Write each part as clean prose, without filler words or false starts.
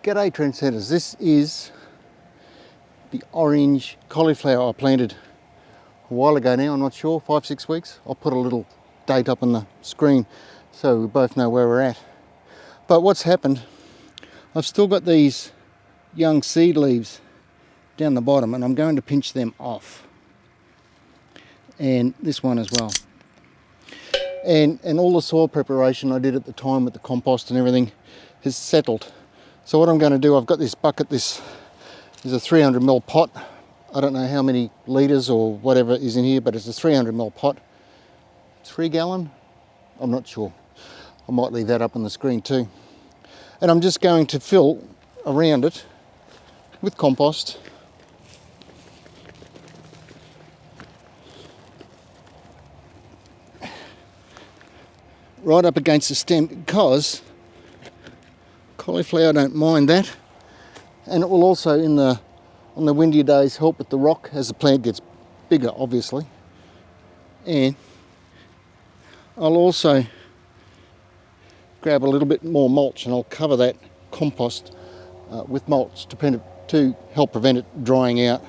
G'day trendsetters, this is the orange cauliflower I planted a while ago now, I'm not sure, 5-6 weeks. I'll put a little date up on the screen so we both know where we're at. But what's happened, I've still got these young seed leaves down the bottom and I'm going to pinch them off. And this one as well. And all the soil preparation I did at the time with the compost and everything has settled. So what I'm going to do, I've got this bucket, this is a 300ml pot. I don't know how many litres or whatever is in here, but it's a 300ml pot. 3 gallon? I'm not sure. I might leave that up on the screen too. And I'm just going to fill around it with compost. Right up against the stem, because cauliflower don't mind that, and it will also on the windier days help with the rock as the plant gets bigger, obviously. And I'll also grab a little bit more mulch and I'll cover that compost with mulch to help prevent it drying out,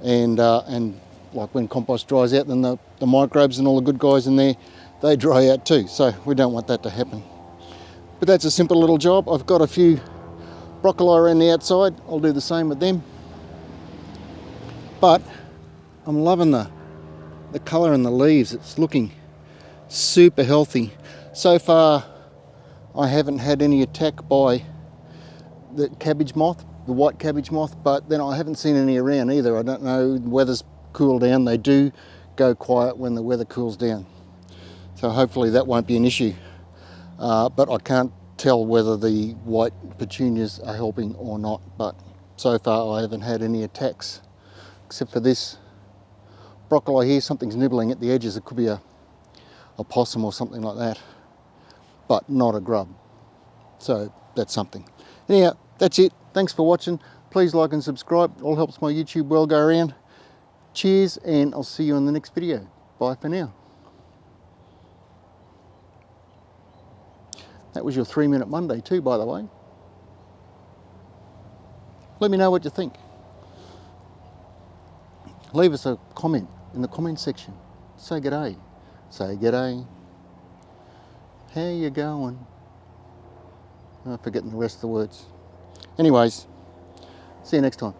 and like when compost dries out, then the microbes and all the good guys in there, they dry out too, so we don't want that to happen. But that's a simple little job. I've got a few broccoli around the outside. I'll do the same with them. But I'm loving the colour in the leaves. It's looking super healthy. So far, I haven't had any attack by the cabbage moth, the white cabbage moth, but then I haven't seen any around either. I don't know, the weather's cooled down. They do go quiet when the weather cools down. So hopefully that won't be an issue. But I can't tell whether the white petunias are helping or not. But so far I haven't had any attacks, except for this broccoli here. Something's nibbling at the edges. It could be a possum or something like that, but not a grub. So that's something. Anyhow, that's it. Thanks for watching. Please like and subscribe. It all helps my YouTube world go around. Cheers, and I'll see you in the next video. Bye for now. That was your 3-minute Monday too, by the way. Let me know what you think. Leave us a comment in the comment section. Say g'day. Say g'day. How you going? I'm forgetting the rest of the words. Anyways, see you next time.